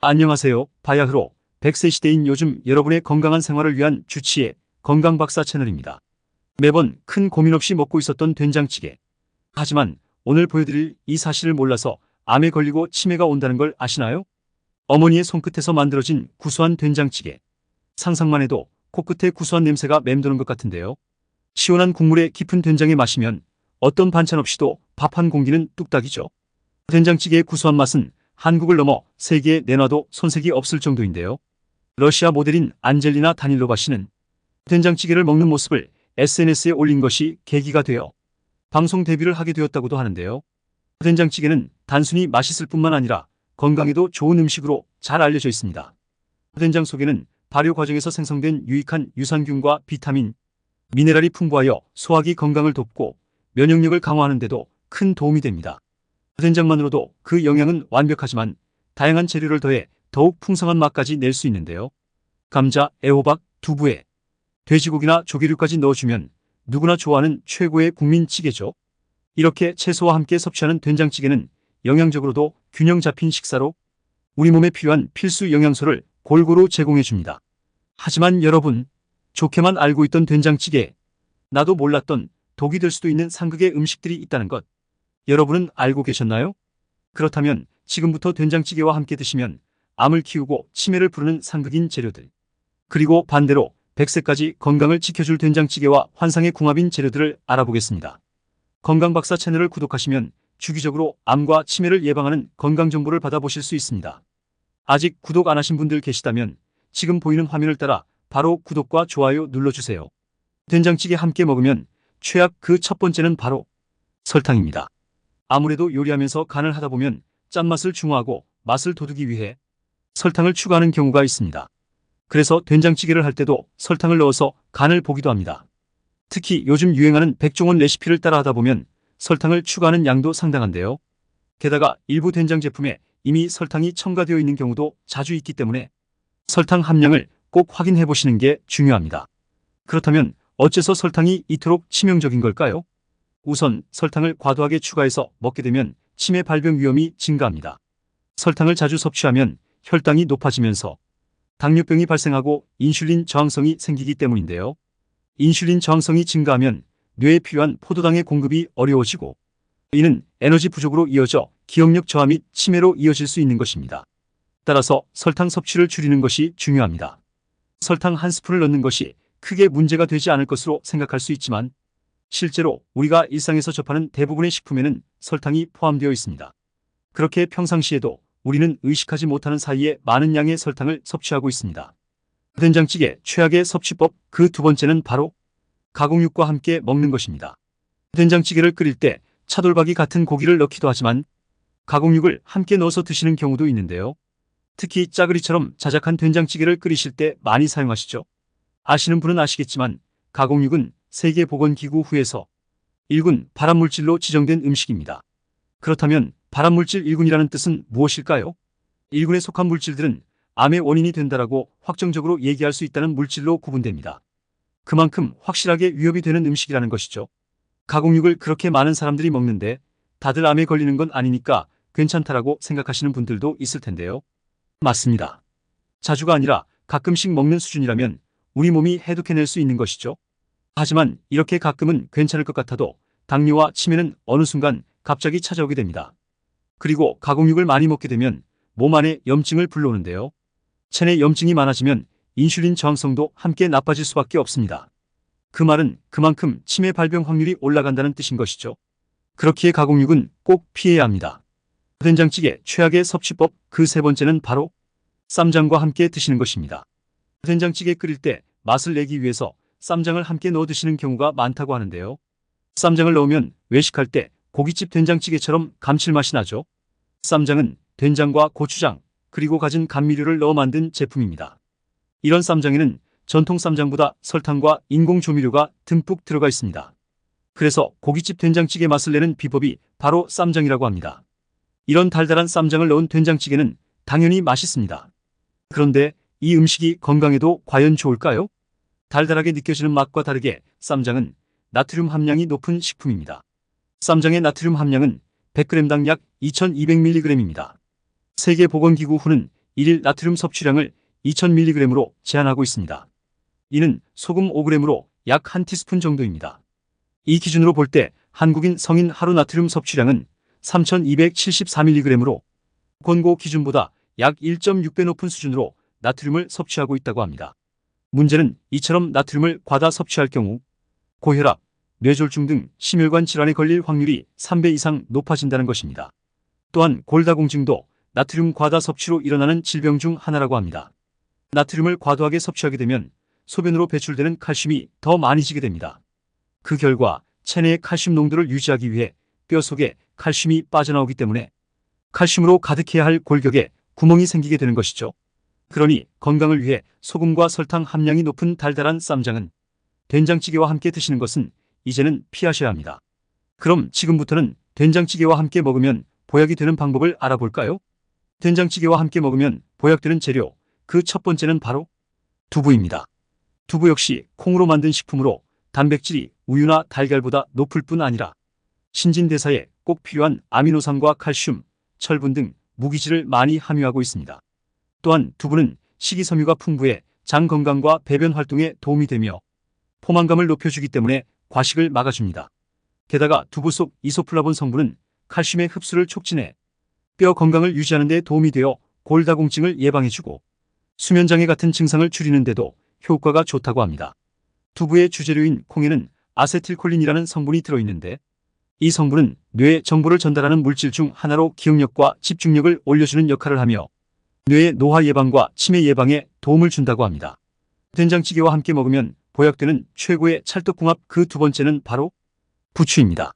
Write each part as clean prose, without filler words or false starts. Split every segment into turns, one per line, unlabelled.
안녕하세요. 바야흐로 100세 시대인 요즘 여러분의 건강한 생활을 위한 주치의 건강박사 채널입니다. 매번 큰 고민 없이 먹고 있었던 된장찌개. 하지만 오늘 보여드릴 이 사실을 몰라서 암에 걸리고 치매가 온다는 걸 아시나요? 어머니의 손끝에서 만들어진 구수한 된장찌개. 상상만 해도 코끝에 구수한 냄새가 맴도는 것 같은데요. 시원한 국물에 깊은 된장에 마시면 어떤 반찬 없이도 밥 한 공기는 뚝딱이죠. 된장찌개의 구수한 맛은 한국을 넘어 세계에 내놔도 손색이 없을 정도인데요. 러시아 모델인 안젤리나 다닐로바 씨는 된장찌개를 먹는 모습을 SNS에 올린 것이 계기가 되어 방송 데뷔를 하게 되었다고도 하는데요. 된장찌개는 단순히 맛있을 뿐만 아니라 건강에도 좋은 음식으로 잘 알려져 있습니다. 된장 속에는 발효 과정에서 생성된 유익한 유산균과 비타민, 미네랄이 풍부하여 소화기 건강을 돕고 면역력을 강화하는 데도 큰 도움이 됩니다. 된장만으로도 그 영양은 완벽하지만 다양한 재료를 더해 더욱 풍성한 맛까지 낼 수 있는데요. 감자, 애호박, 두부에 돼지고기나 조개류까지 넣어주면 누구나 좋아하는 최고의 국민찌개죠. 이렇게 채소와 함께 섭취하는 된장찌개는 영양적으로도 균형 잡힌 식사로 우리 몸에 필요한 필수 영양소를 골고루 제공해줍니다. 하지만 여러분, 좋게만 알고 있던 된장찌개, 나도 몰랐던 독이 될 수도 있는 상극의 음식들이 있다는 것, 여러분은 알고 계셨나요? 그렇다면 지금부터 된장찌개와 함께 드시면 암을 키우고 치매를 부르는 상극인 재료들, 그리고 반대로 100세까지 건강을 지켜줄 된장찌개와 환상의 궁합인 재료들을 알아보겠습니다. 건강박사 채널을 구독하시면 주기적으로 암과 치매를 예방하는 건강정보를 받아보실 수 있습니다. 아직 구독 안 하신 분들 계시다면 지금 보이는 화면을 따라 바로 구독과 좋아요 눌러주세요. 된장찌개 함께 먹으면 최악 그 첫 번째는 바로 설탕입니다. 아무래도 요리하면서 간을 하다 보면 짠맛을 중화하고 맛을 돋우기 위해 설탕을 추가하는 경우가 있습니다. 그래서 된장찌개를 할 때도 설탕을 넣어서 간을 보기도 합니다. 특히 요즘 유행하는 백종원 레시피를 따라하다 보면 설탕을 추가하는 양도 상당한데요. 게다가 일부 된장 제품에 이미 설탕이 첨가되어 있는 경우도 자주 있기 때문에 설탕 함량을 꼭 확인해 보시는 게 중요합니다. 그렇다면 어째서 설탕이 이토록 치명적인 걸까요? 우선 설탕을 과도하게 추가해서 먹게 되면 치매 발병 위험이 증가합니다. 설탕을 자주 섭취하면 혈당이 높아지면서 당뇨병이 발생하고 인슐린 저항성이 생기기 때문인데요. 인슐린 저항성이 증가하면 뇌에 필요한 포도당의 공급이 어려워지고 이는 에너지 부족으로 이어져 기억력 저하 및 치매로 이어질 수 있는 것입니다. 따라서 설탕 섭취를 줄이는 것이 중요합니다. 설탕 한 스푼을 넣는 것이 크게 문제가 되지 않을 것으로 생각할 수 있지만 실제로 우리가 일상에서 접하는 대부분의 식품에는 설탕이 포함되어 있습니다. 그렇게 평상시에도 우리는 의식하지 못하는 사이에 많은 양의 설탕을 섭취하고 있습니다. 된장찌개 최악의 섭취법 그 두 번째는 바로 가공육과 함께 먹는 것입니다. 된장찌개를 끓일 때 차돌박이 같은 고기를 넣기도 하지만 가공육을 함께 넣어서 드시는 경우도 있는데요. 특히 짜글이처럼 자작한 된장찌개를 끓이실 때 많이 사용하시죠. 아시는 분은 아시겠지만 가공육은 세계보건기구 후에서 1군 발암물질로 지정된 음식입니다. 그렇다면 발암물질 1군이라는 뜻은 무엇일까요? 1군에 속한 물질들은 암의 원인이 된다라고 확정적으로 얘기할 수 있다는 물질로 구분됩니다. 그만큼 확실하게 위협이 되는 음식이라는 것이죠. 가공육을 그렇게 많은 사람들이 먹는데 다들 암에 걸리는 건 아니니까 괜찮다라고 생각하시는 분들도 있을 텐데요. 맞습니다. 자주가 아니라 가끔씩 먹는 수준이라면 우리 몸이 해독해낼 수 있는 것이죠. 하지만 이렇게 가끔은 괜찮을 것 같아도 당뇨와 치매는 어느 순간 갑자기 찾아오게 됩니다. 그리고 가공육을 많이 먹게 되면 몸 안에 염증을 불러오는데요. 체내 염증이 많아지면 인슐린 저항성도 함께 나빠질 수밖에 없습니다. 그 말은 그만큼 치매 발병 확률이 올라간다는 뜻인 것이죠. 그렇기에 가공육은 꼭 피해야 합니다. 된장찌개 최악의 섭취법 그 세 번째는 바로 쌈장과 함께 드시는 것입니다. 된장찌개 끓일 때 맛을 내기 위해서 쌈장을 함께 넣어 드시는 경우가 많다고 하는데요. 쌈장을 넣으면 외식할 때 고깃집 된장찌개처럼 감칠맛이 나죠. 쌈장은 된장과 고추장, 그리고 갖은 감미료를 넣어 만든 제품입니다. 이런 쌈장에는 전통 쌈장보다 설탕과 인공조미료가 듬뿍 들어가 있습니다. 그래서 고깃집 된장찌개 맛을 내는 비법이 바로 쌈장이라고 합니다. 이런 달달한 쌈장을 넣은 된장찌개는 당연히 맛있습니다. 그런데 이 음식이 건강에도 과연 좋을까요? 달달하게 느껴지는 맛과 다르게 쌈장은 나트륨 함량이 높은 식품입니다. 쌈장의 나트륨 함량은 100g당 약 2200mg입니다. 세계보건기구 후는 1일 나트륨 섭취량을 2000mg으로 제한하고 있습니다. 이는 소금 5g으로 약 1티스푼 정도입니다. 이 기준으로 볼 때 한국인 성인 하루 나트륨 섭취량은 3274mg으로 권고 기준보다 약 1.6배 높은 수준으로 나트륨을 섭취하고 있다고 합니다. 문제는 이처럼 나트륨을 과다 섭취할 경우 고혈압, 뇌졸중 등 심혈관 질환에 걸릴 확률이 3배 이상 높아진다는 것입니다. 또한 골다공증도 나트륨 과다 섭취로 일어나는 질병 중 하나라고 합니다. 나트륨을 과도하게 섭취하게 되면 소변으로 배출되는 칼슘이 더 많이 지게 됩니다. 그 결과 체내의 칼슘 농도를 유지하기 위해 뼈 속에 칼슘이 빠져나오기 때문에 칼슘으로 가득해야 할 골격에 구멍이 생기게 되는 것이죠. 그러니 건강을 위해 소금과 설탕 함량이 높은 달달한 쌈장은 된장찌개와 함께 드시는 것은 이제는 피하셔야 합니다. 그럼 지금부터는 된장찌개와 함께 먹으면 보약이 되는 방법을 알아볼까요? 된장찌개와 함께 먹으면 보약되는 재료, 그 첫 번째는 바로 두부입니다. 두부 역시 콩으로 만든 식품으로 단백질이 우유나 달걀보다 높을 뿐 아니라 신진대사에 꼭 필요한 아미노산과 칼슘, 철분 등 무기질을 많이 함유하고 있습니다. 또한 두부는 식이섬유가 풍부해 장 건강과 배변 활동에 도움이 되며 포만감을 높여주기 때문에 과식을 막아줍니다. 게다가 두부 속 이소플라본 성분은 칼슘의 흡수를 촉진해 뼈 건강을 유지하는 데 도움이 되어 골다공증을 예방해주고 수면장애 같은 증상을 줄이는 데도 효과가 좋다고 합니다. 두부의 주재료인 콩에는 아세틸콜린이라는 성분이 들어있는데 이 성분은 뇌에 정보를 전달하는 물질 중 하나로 기억력과 집중력을 올려주는 역할을 하며 뇌의 노화 예방과 치매 예방에 도움을 준다고 합니다. 된장찌개와 함께 먹으면 보약되는 최고의 찰떡궁합, 그 두 번째는 바로 부추입니다.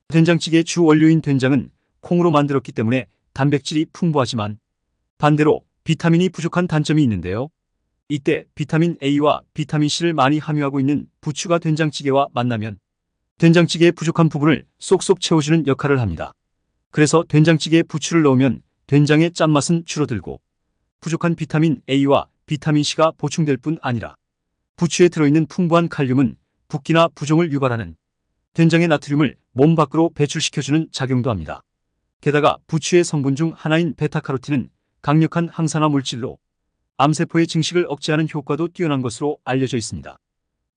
된장찌개의 주 원료인 된장은 콩으로 만들었기 때문에 단백질이 풍부하지만 반대로 비타민이 부족한 단점이 있는데요. 이때 비타민 A와 비타민 C를 많이 함유하고 있는 부추가 된장찌개와 만나면 된장찌개의 부족한 부분을 쏙쏙 채워주는 역할을 합니다. 그래서 된장찌개에 부추를 넣으면 된장의 짠맛은 줄어들고 부족한 비타민 A와 비타민 C가 보충될 뿐 아니라 부추에 들어있는 풍부한 칼륨은 붓기나 부종을 유발하는 된장의 나트륨을 몸 밖으로 배출시켜주는 작용도 합니다. 게다가 부추의 성분 중 하나인 베타카로틴은 강력한 항산화 물질로 암세포의 증식을 억제하는 효과도 뛰어난 것으로 알려져 있습니다.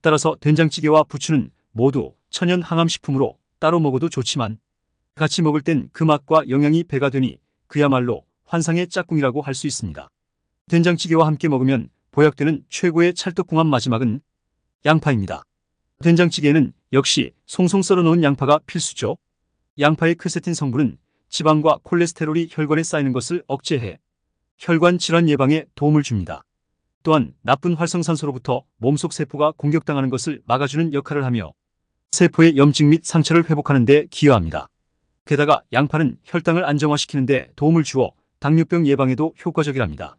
따라서 된장찌개와 부추는 모두 천연 항암식품으로 따로 먹어도 좋지만 같이 먹을 땐 그 맛과 영양이 배가 되니 그야말로 환상의 짝꿍이라고 할 수 있습니다. 된장찌개와 함께 먹으면 보약되는 최고의 찰떡궁합, 마지막은 양파입니다. 된장찌개에는 역시 송송 썰어놓은 양파가 필수죠. 양파의 크세틴 성분은 지방과 콜레스테롤이 혈관에 쌓이는 것을 억제해 혈관 질환 예방에 도움을 줍니다. 또한 나쁜 활성산소로부터 몸속 세포가 공격당하는 것을 막아주는 역할을 하며 세포의 염증 및 상처를 회복하는 데 기여합니다. 게다가 양파는 혈당을 안정화시키는 데 도움을 주어 당뇨병 예방에도 효과적이랍니다.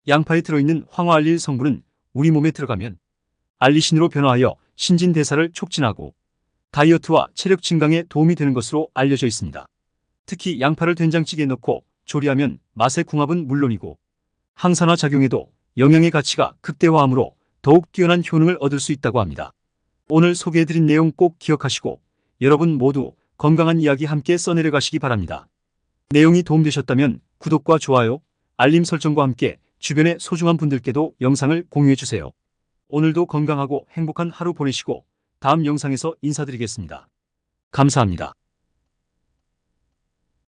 양파에 들어있는 황화알릴 성분은 우리 몸에 들어가면 알리신으로 변화하여 신진대사를 촉진하고 다이어트와 체력 증강에 도움이 되는 것으로 알려져 있습니다. 특히 양파를 된장찌개에 넣고 조리하면 맛의 궁합은 물론이고 항산화 작용에도 영양의 가치가 극대화하므로 더욱 뛰어난 효능을 얻을 수 있다고 합니다. 오늘 소개해드린 내용 꼭 기억하시고 여러분 모두 건강한 이야기 함께 써내려 가시기 바랍니다. 내용이 도움되셨다면 구독과 좋아요, 알림 설정과 함께 주변의 소중한 분들께도 영상을 공유해주세요. 오늘도 건강하고 행복한 하루 보내시고 다음 영상에서 인사드리겠습니다. 감사합니다.